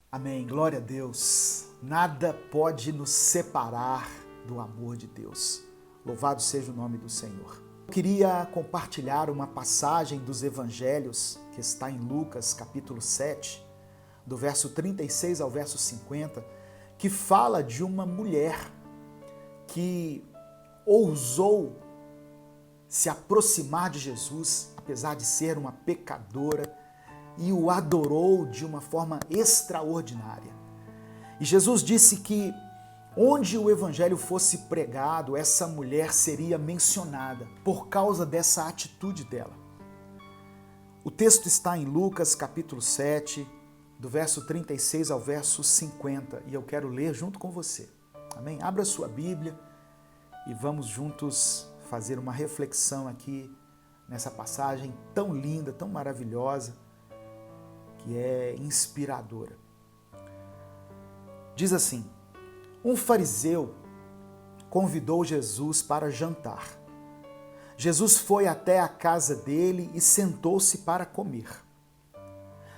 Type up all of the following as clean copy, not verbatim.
Amém. Glória a Deus. Nada pode nos separar do amor de Deus. Louvado seja o nome do Senhor. Eu queria compartilhar uma passagem dos evangelhos que está em Lucas, capítulo 7, do verso 36 ao verso 50, que fala de uma mulher que ousou se aproximar de Jesus, apesar de ser uma pecadora, e o adorou de uma forma extraordinária. E Jesus disse que onde o evangelho fosse pregado, essa mulher seria mencionada por causa dessa atitude dela. O texto está em Lucas capítulo 7, do verso 36 ao verso 50, e eu quero ler junto com você. Amém? Abra sua Bíblia e vamos juntos fazer uma reflexão aqui nessa passagem tão linda, tão maravilhosa, que é inspiradora. Diz assim: um fariseu convidou Jesus para jantar. Jesus foi até a casa dele e sentou-se para comer.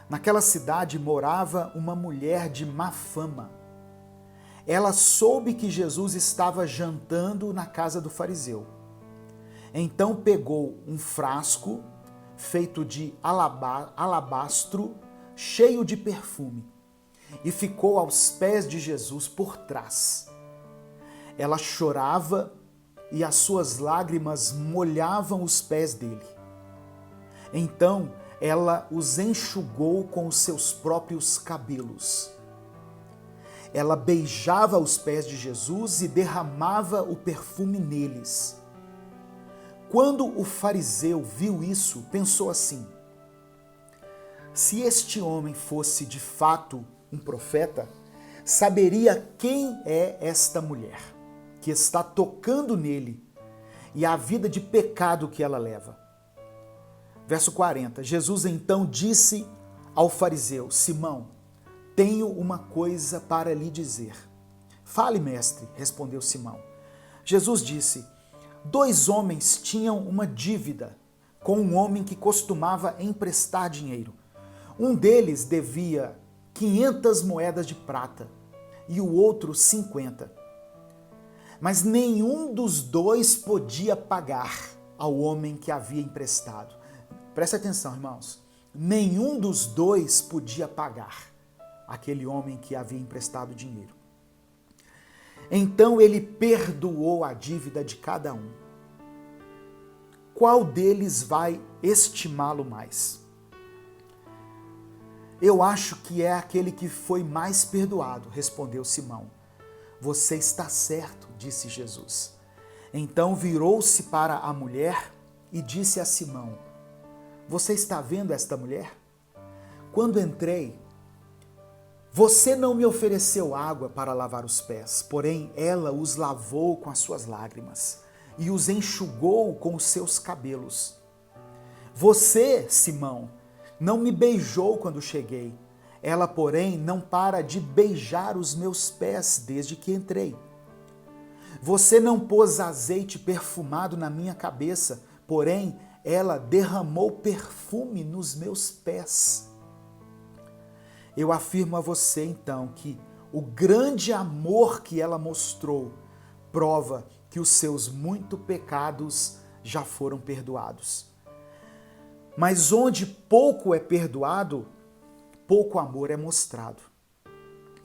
Naquela cidade morava uma mulher de má fama. Ela soube que Jesus estava jantando na casa do fariseu. Então pegou um frasco feito de alabastro, cheio de perfume, e ficou aos pés de Jesus por trás. Ela chorava e as suas lágrimas molhavam os pés dele. Então ela os enxugou com os seus próprios cabelos. Ela beijava os pés de Jesus e derramava o perfume neles. Quando o fariseu viu isso, pensou assim: se este homem fosse de fato um profeta, saberia quem é esta mulher que está tocando nele e a vida de pecado que ela leva. Verso 40, Jesus então disse ao fariseu: Simão, tenho uma coisa para lhe dizer. Fale, mestre, respondeu Simão. Jesus disse: 2 homens tinham uma dívida com um homem que costumava emprestar dinheiro. Um deles devia 500 moedas de prata e o outro 50. Mas nenhum dos dois podia pagar ao homem que havia emprestado. Presta atenção, irmãos. Nenhum dos dois podia pagar aquele homem que havia emprestado dinheiro. Então ele perdoou a dívida de cada um. Qual deles vai estimá-lo mais? Eu acho que é aquele que foi mais perdoado, respondeu Simão. Você está certo, disse Jesus. Então virou-se para a mulher e disse a Simão: você está vendo esta mulher? Quando entrei, você não me ofereceu água para lavar os pés, porém ela os lavou com as suas lágrimas e os enxugou com os seus cabelos. Você, Simão, não me beijou quando cheguei. Ela, porém, não para de beijar os meus pés desde que entrei. Você não pôs azeite perfumado na minha cabeça, porém ela derramou perfume nos meus pés. Eu afirmo a você, então, que o grande amor que ela mostrou prova que os seus muitos pecados já foram perdoados. Mas onde pouco é perdoado, pouco amor é mostrado.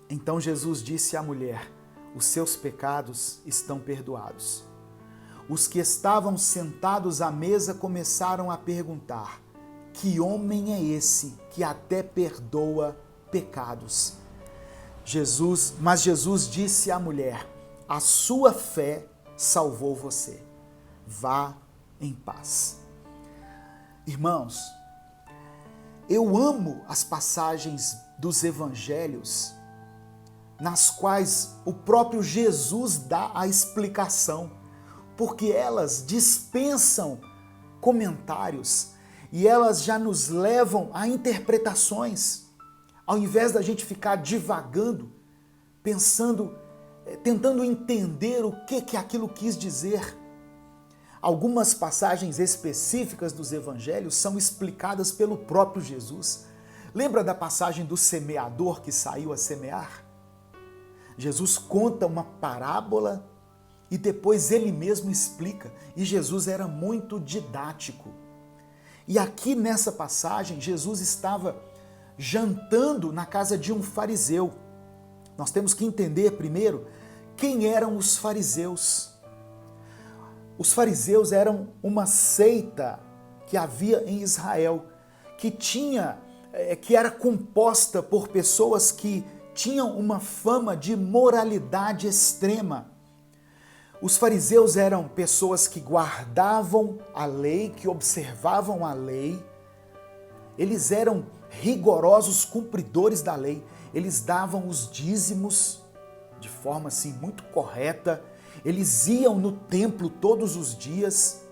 Então Jesus disse à mulher: os seus pecados estão perdoados. Os que estavam sentados à mesa começaram a perguntar: que homem é esse que até perdoa pecados? Mas Jesus disse à mulher: a sua fé salvou você. Vá em paz. Irmãos, eu amo as passagens dos evangelhos nas quais o próprio Jesus dá a explicação, porque elas dispensam comentários e elas já nos levam a interpretações. Ao invés da gente ficar divagando, pensando, tentando entender o que aquilo quis dizer. Algumas passagens específicas dos evangelhos são explicadas pelo próprio Jesus, Lembra da passagem do semeador que saiu a semear? Jesus conta uma parábola e depois ele mesmo explica. E Jesus era muito didático. E aqui nessa passagem, Jesus estava jantando na casa de um fariseu. Nós temos que entender primeiro quem eram os fariseus. Os fariseus eram uma seita que havia em Israel, que era composta por pessoas que tinham uma fama de moralidade extrema. Os fariseus eram pessoas que guardavam a lei, que observavam a lei. Eles eram rigorosos cumpridores da lei. Eles davam os dízimos de forma assim muito correta. Eles iam no templo todos os dias.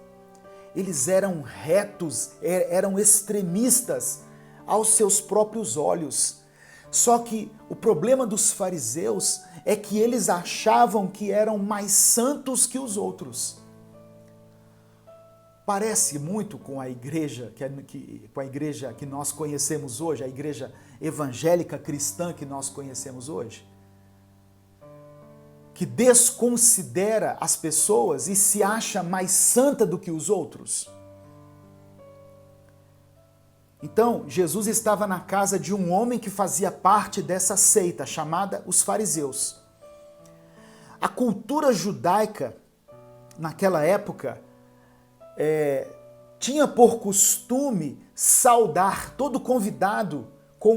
Eles eram retos, eram extremistas aos seus próprios olhos. Só que o problema dos fariseus é que eles achavam que eram mais santos que os outros. Parece muito com a igreja que nós conhecemos hoje, a igreja evangélica cristã que nós conhecemos hoje, que desconsidera as pessoas e se acha mais santa do que os outros. Então, Jesus estava na casa de um homem que fazia parte dessa seita chamada os fariseus. A cultura judaica, naquela época, tinha por costume saudar todo convidado com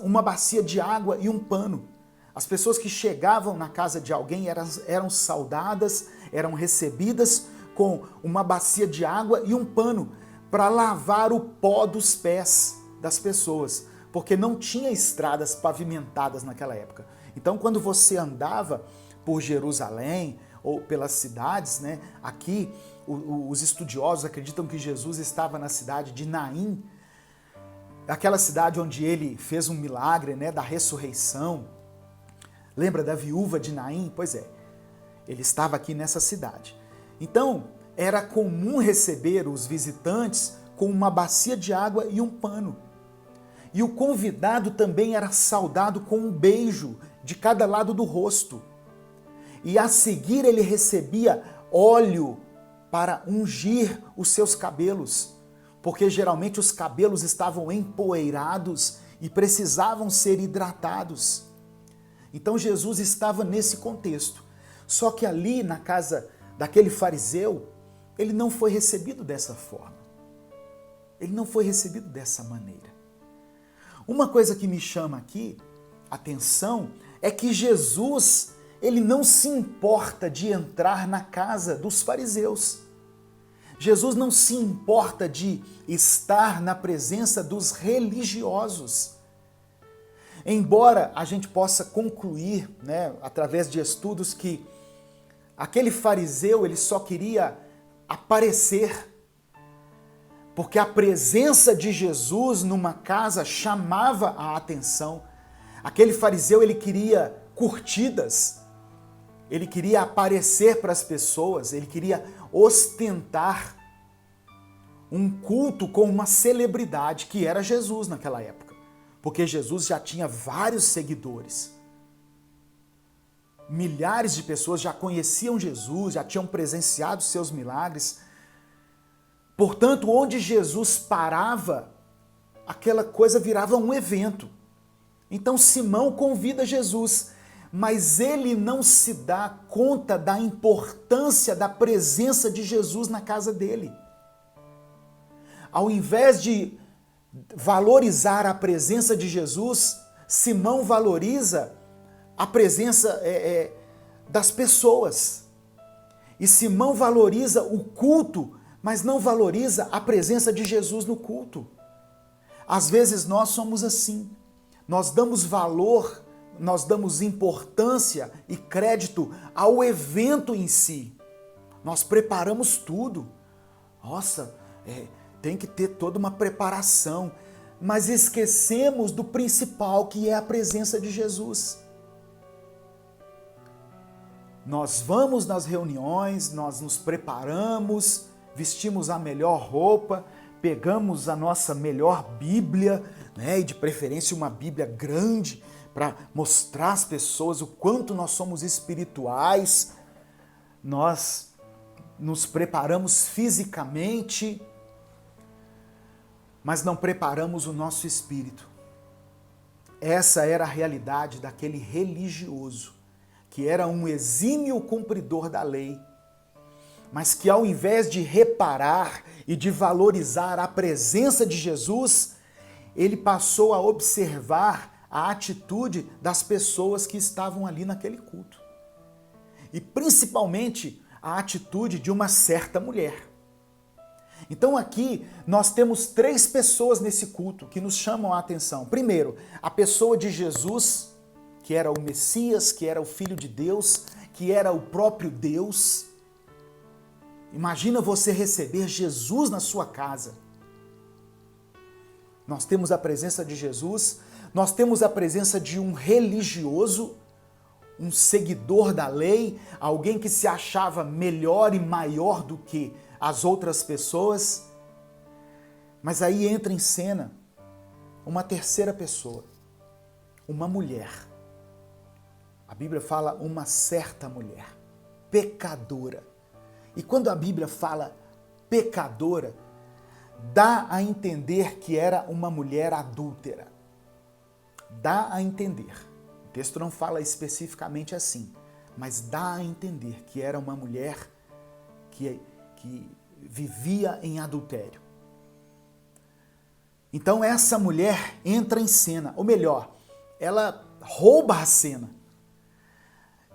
uma bacia de água e um pano. As pessoas que chegavam na casa de alguém eram saudadas, eram recebidas com uma bacia de água e um pano para lavar o pó dos pés das pessoas, porque não tinha estradas pavimentadas naquela época. Então, quando você andava por Jerusalém ou pelas cidades, né, aqui os estudiosos acreditam que Jesus estava na cidade de Naim, aquela cidade onde ele fez um milagre, né, da ressurreição. Lembra da viúva de Naim? Pois é, ele estava aqui nessa cidade. Então, era comum receber os visitantes com uma bacia de água e um pano. E o convidado também era saudado com um beijo de cada lado do rosto. E a seguir ele recebia óleo para ungir os seus cabelos, porque geralmente os cabelos estavam empoeirados e precisavam ser hidratados. Então Jesus estava nesse contexto. Só que ali na casa daquele fariseu, ele não foi recebido dessa forma. Ele não foi recebido dessa maneira. Uma coisa que me chama aqui atenção é que Jesus, ele não se importa de entrar na casa dos fariseus. Jesus não se importa de estar na presença dos religiosos. Embora a gente possa concluir, né, através de estudos, que aquele fariseu ele só queria aparecer, porque a presença de Jesus numa casa chamava a atenção. Aquele fariseu ele queria curtidas, ele queria aparecer para as pessoas, ele queria ostentar um culto com uma celebridade que era Jesus naquela época, porque Jesus já tinha vários seguidores. Milhares de pessoas já conheciam Jesus, já tinham presenciado seus milagres. Portanto, onde Jesus parava, aquela coisa virava um evento. Então Simão convida Jesus, mas ele não se dá conta da importância da presença de Jesus na casa dele. Ao invés de valorizar a presença de Jesus, Simão valoriza a presença das pessoas. E Simão valoriza o culto, mas não valoriza a presença de Jesus no culto. Às vezes nós somos assim. Nós damos valor, nós damos importância e crédito ao evento em si. Nós preparamos tudo. Nossa, tem que ter toda uma preparação. Mas esquecemos do principal, que é a presença de Jesus. Nós vamos nas reuniões, nós nos preparamos, vestimos a melhor roupa, pegamos a nossa melhor Bíblia, né? E de preferência uma Bíblia grande para mostrar às pessoas o quanto nós somos espirituais. Nós nos preparamos fisicamente, mas não preparamos o nosso espírito. Essa era a realidade daquele religioso, que era um exímio cumpridor da lei, mas que ao invés de reparar e de valorizar a presença de Jesus, ele passou a observar a atitude das pessoas que estavam ali naquele culto. E principalmente a atitude de uma certa mulher. Então aqui nós temos 3 pessoas nesse culto que nos chamam a atenção. Primeiro, a pessoa de Jesus, que era o Messias, que era o Filho de Deus, que era o próprio Deus. Imagina você receber Jesus na sua casa. Nós temos a presença de Jesus, nós temos a presença de um religioso, um seguidor da lei, alguém que se achava melhor e maior do que as outras pessoas. Mas aí entra em cena uma terceira pessoa, uma mulher. A Bíblia fala uma certa mulher, pecadora. E quando a Bíblia fala pecadora, dá a entender que era uma mulher adúltera. Dá a entender. O texto não fala especificamente assim, mas dá a entender que era uma mulher que vivia em adultério. Então essa mulher entra em cena, ou melhor, ela rouba a cena.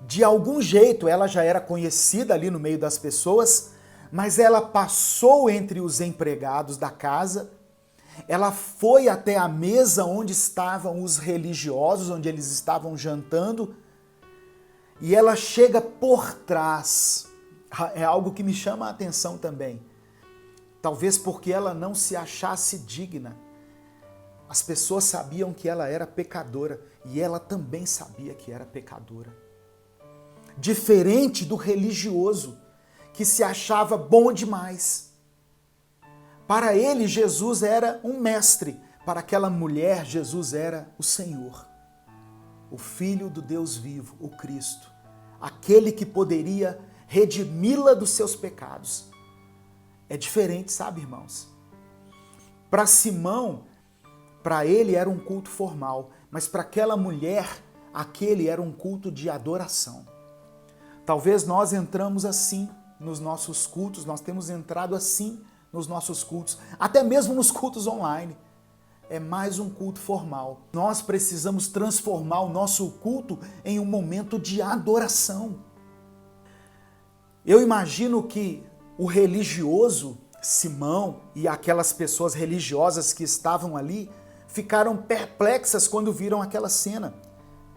De algum jeito ela já era conhecida ali no meio das pessoas, mas ela passou entre os empregados da casa, ela foi até a mesa onde estavam os religiosos, onde eles estavam jantando, e ela chega por trás. É algo que me chama a atenção também. Talvez porque ela não se achasse digna. As pessoas sabiam que ela era pecadora e ela também sabia que era pecadora. Diferente do religioso, que se achava bom demais. Para ele, Jesus era um mestre. Para aquela mulher, Jesus era o Senhor, o Filho do Deus vivo, o Cristo, aquele que poderia redimi-la dos seus pecados. É diferente, sabe, irmãos? Para Simão, para ele era um culto formal, mas para aquela mulher, aquele era um culto de adoração. Talvez nós entramos assim nos nossos cultos, nós temos entrado assim nos nossos cultos, até mesmo nos cultos online. É mais um culto formal. Nós precisamos transformar o nosso culto em um momento de adoração. Eu imagino que o religioso Simão e aquelas pessoas religiosas que estavam ali ficaram perplexas quando viram aquela cena.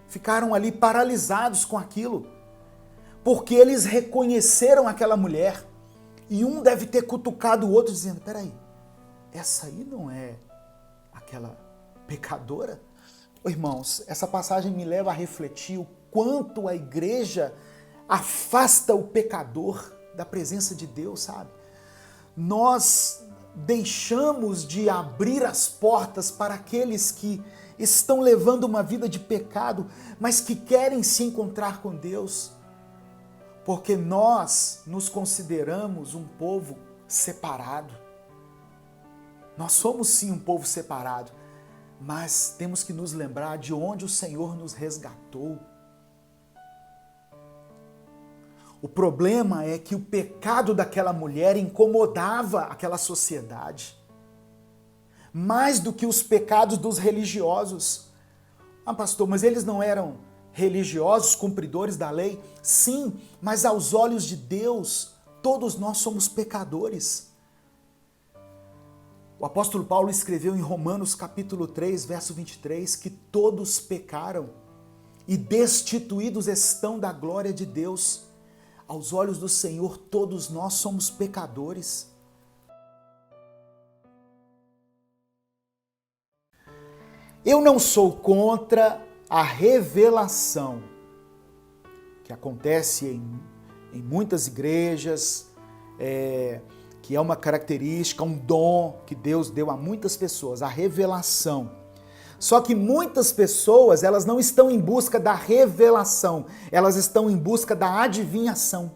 Ficaram ali paralisados com aquilo, porque eles reconheceram aquela mulher e um deve ter cutucado o outro dizendo: peraí, essa aí não é aquela pecadora? Irmãos, essa passagem me leva a refletir o quanto a igreja afasta o pecador da presença de Deus, sabe? Nós deixamos de abrir as portas para aqueles que estão levando uma vida de pecado, mas que querem se encontrar com Deus, porque nós nos consideramos um povo separado. Nós somos sim um povo separado, mas temos que nos lembrar de onde o Senhor nos resgatou. O problema é que o pecado daquela mulher incomodava aquela sociedade, mais do que os pecados dos religiosos. Ah, pastor, mas eles não eram religiosos, cumpridores da lei? Sim, mas aos olhos de Deus, todos nós somos pecadores. O apóstolo Paulo escreveu em Romanos capítulo 3, verso 23, que todos pecaram e destituídos estão da glória de Deus. Aos olhos do Senhor, todos nós somos pecadores. Eu não sou contra a revelação que acontece em muitas igrejas, que é uma característica, um dom que Deus deu a muitas pessoas, a revelação. Só que muitas pessoas, elas não estão em busca da revelação, elas estão em busca da adivinhação.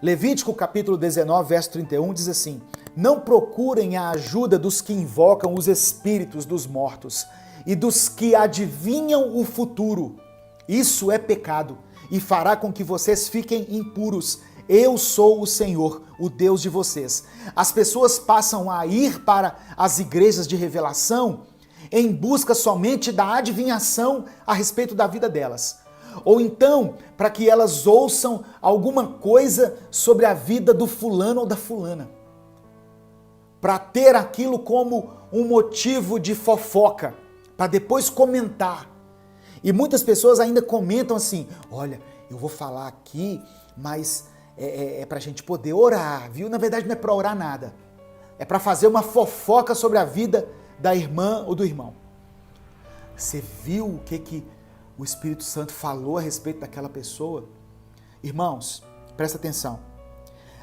Levítico capítulo 19, verso 31 diz assim: não procurem a ajuda dos que invocam os espíritos dos mortos e dos que adivinham o futuro. Isso é pecado e fará com que vocês fiquem impuros. Eu sou o Senhor, o Deus de vocês. As pessoas passam a ir para as igrejas de revelação em busca somente da adivinhação a respeito da vida delas. Ou então, para que elas ouçam alguma coisa sobre a vida do fulano ou da fulana. Para ter aquilo como um motivo de fofoca, para depois comentar. E muitas pessoas ainda comentam assim: olha, eu vou falar aqui, mas é para a gente poder orar, viu? Na verdade não é para orar nada. É para fazer uma fofoca sobre a vida da irmã ou do irmão. Você viu o que o Espírito Santo falou a respeito daquela pessoa? Irmãos, presta atenção.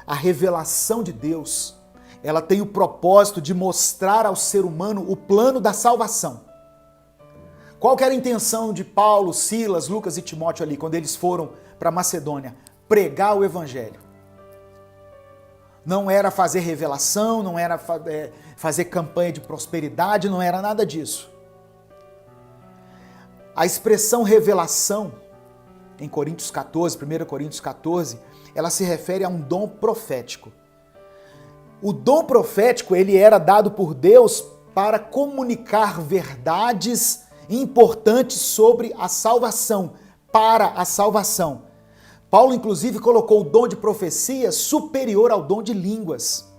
A revelação de Deus, ela tem o propósito de mostrar ao ser humano o plano da salvação. Qual que era a intenção de Paulo, Silas, Lucas e Timóteo ali, quando eles foram para Macedônia? Pregar o evangelho. Não era fazer revelação, não era fazer campanha de prosperidade, não era nada disso. A expressão revelação, em Coríntios 14, 1 Coríntios 14, ela se refere a um dom profético. O dom profético, ele era dado por Deus para comunicar verdades importantes sobre a salvação, para a salvação. Paulo, inclusive, colocou o dom de profecia superior ao dom de línguas.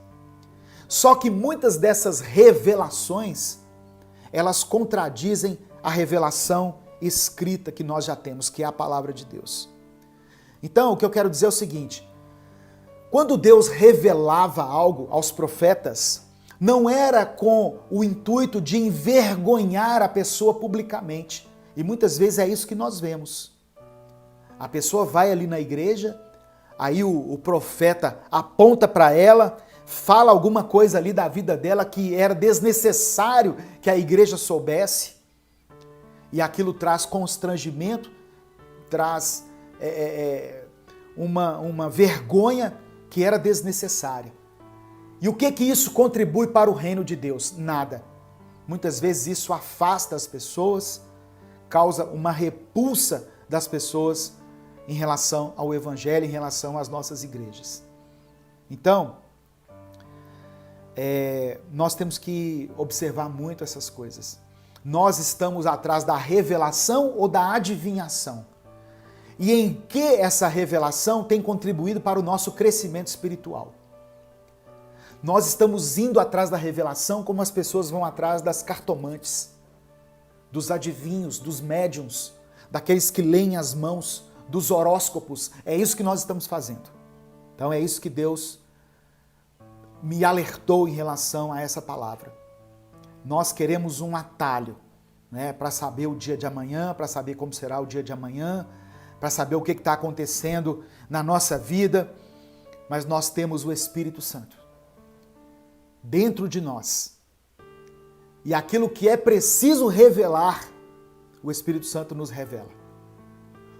Só que muitas dessas revelações, elas contradizem a revelação escrita que nós já temos, que é a palavra de Deus. Então, o que eu quero dizer é o seguinte: quando Deus revelava algo aos profetas, não era com o intuito de envergonhar a pessoa publicamente. E muitas vezes é isso que nós vemos. A pessoa vai ali na igreja, aí o profeta aponta para ela, fala alguma coisa ali da vida dela que era desnecessário que a igreja soubesse, e aquilo traz constrangimento, traz uma vergonha que era desnecessária. E o que isso contribui para o reino de Deus? Nada. Muitas vezes isso afasta as pessoas, causa uma repulsa das pessoas em relação ao evangelho, em relação às nossas igrejas. Então, nós temos que observar muito essas coisas. Nós estamos atrás da revelação ou da adivinhação? E em que essa revelação tem contribuído para o nosso crescimento espiritual? Nós estamos indo atrás da revelação como as pessoas vão atrás das cartomantes, dos adivinhos, dos médiuns, daqueles que leem as mãos, dos horóscopos. É isso que nós estamos fazendo. Então é isso que Deus me alertou em relação a essa palavra. Nós queremos um atalho, né, para saber o dia de amanhã, para saber como será o dia de amanhã, para saber o que está acontecendo na nossa vida, mas nós temos o Espírito Santo dentro de nós. E aquilo que é preciso revelar, o Espírito Santo nos revela.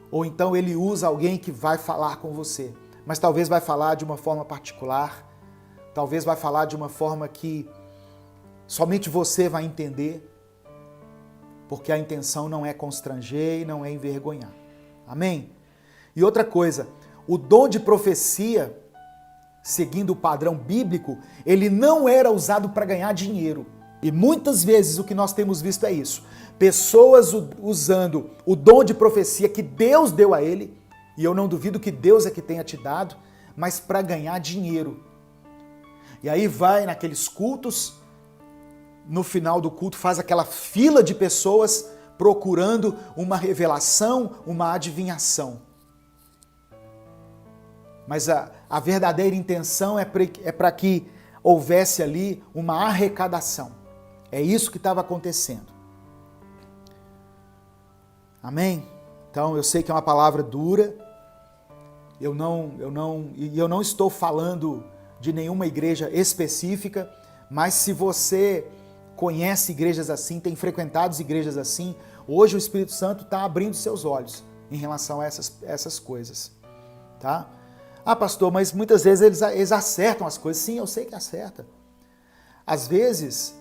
Ou então ele usa alguém que vai falar com você, mas talvez vai falar de uma forma particular, talvez vai falar de uma forma que somente você vai entender, porque a intenção não é constranger e não é envergonhar. Amém? E outra coisa, o dom de profecia, seguindo o padrão bíblico, ele não era usado para ganhar dinheiro. E muitas vezes o que nós temos visto é isso. Pessoas usando o dom de profecia que Deus deu a ele, e eu não duvido que Deus é que tenha te dado, mas para ganhar dinheiro. E aí vai naqueles cultos, no final do culto faz aquela fila de pessoas procurando uma revelação, uma adivinhação. Mas a verdadeira intenção é para que houvesse ali uma arrecadação. É isso que estava acontecendo. Amém? Então eu sei que é uma palavra dura. Eu não estou falando de nenhuma igreja específica, mas se você conhece igrejas assim, tem frequentado igrejas assim. Hoje o Espírito Santo está abrindo seus olhos em relação a essas coisas. Tá? Ah, pastor, mas muitas vezes eles acertam as coisas. Sim, eu sei que acerta. Às vezes,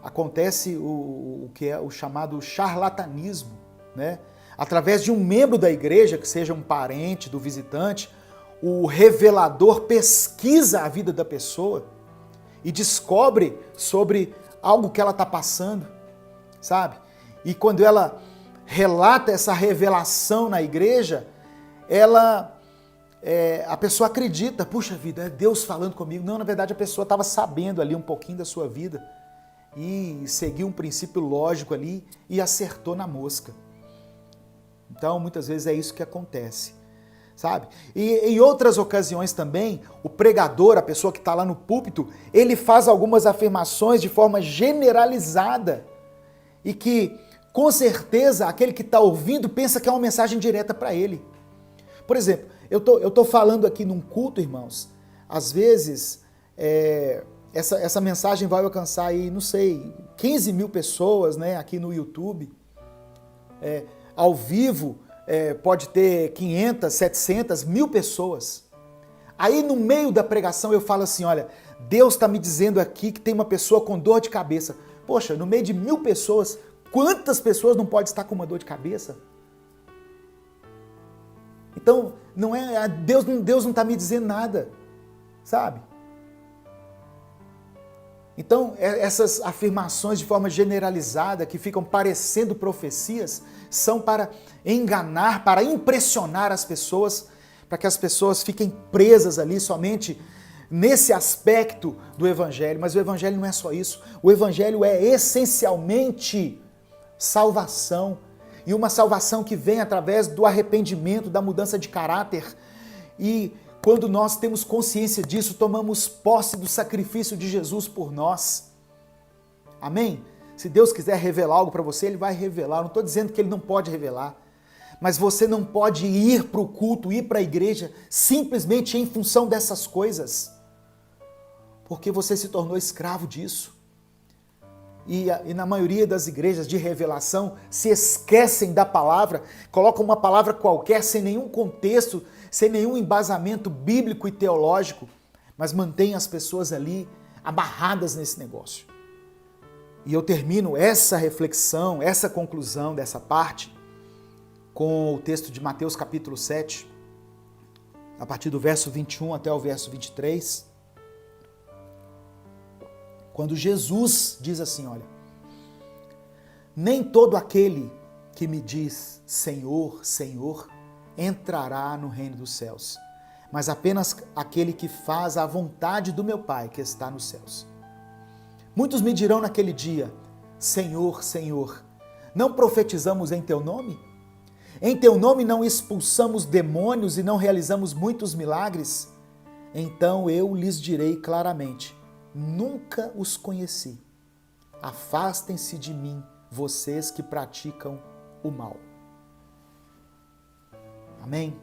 acontece o que é o chamado charlatanismo, né? Através de um membro da igreja, que seja um parente do visitante, o revelador pesquisa a vida da pessoa e descobre sobre algo que ela está passando, sabe? E quando ela relata essa revelação na igreja, a pessoa acredita, puxa vida, é Deus falando comigo. Não, na verdade a pessoa estava sabendo ali um pouquinho da sua vida e seguiu um princípio lógico ali e acertou na mosca. Então, muitas vezes é isso que acontece, sabe? E em outras ocasiões também, o pregador, a pessoa que está lá no púlpito, ele faz algumas afirmações de forma generalizada e que, com certeza, aquele que está ouvindo pensa que é uma mensagem direta para ele. Por exemplo, eu tô falando aqui num culto, irmãos, às vezes essa mensagem vai alcançar aí, não sei, 15 mil pessoas, né, aqui no YouTube. Ao vivo pode ter 500, 700, 1000 pessoas. Aí no meio da pregação eu falo assim, olha, Deus está me dizendo aqui que tem uma pessoa com dor de cabeça. Poxa, no meio de 1000 pessoas, quantas pessoas não pode estar com uma dor de cabeça? Então, Deus não está me dizendo nada, sabe? Então, essas afirmações de forma generalizada, que ficam parecendo profecias, são para enganar, para impressionar as pessoas, para que as pessoas fiquem presas ali somente nesse aspecto do Evangelho. Mas o Evangelho não é só isso. O Evangelho é essencialmente salvação. E uma salvação que vem através do arrependimento, da mudança de caráter. E quando nós temos consciência disso, tomamos posse do sacrifício de Jesus por nós. Amém? Se Deus quiser revelar algo para você, Ele vai revelar. Eu não estou dizendo que Ele não pode revelar. Mas você não pode ir para o culto, ir para a igreja, simplesmente em função dessas coisas. Porque você se tornou escravo disso. E na maioria das igrejas de revelação se esquecem da palavra, colocam uma palavra qualquer sem nenhum contexto, sem nenhum embasamento bíblico e teológico, mas mantém as pessoas ali amarradas nesse negócio. E eu termino essa reflexão, essa conclusão dessa parte com o texto de Mateus capítulo 7, a partir do verso 21 até o verso 23, quando Jesus diz assim, olha, nem todo aquele que me diz Senhor, Senhor, entrará no reino dos céus, mas apenas aquele que faz a vontade do meu Pai que está nos céus. Muitos me dirão naquele dia, Senhor, Senhor, não profetizamos em teu nome? Em teu nome não expulsamos demônios e não realizamos muitos milagres? Então eu lhes direi claramente, nunca os conheci. Afastem-se de mim, vocês que praticam o mal. Amém?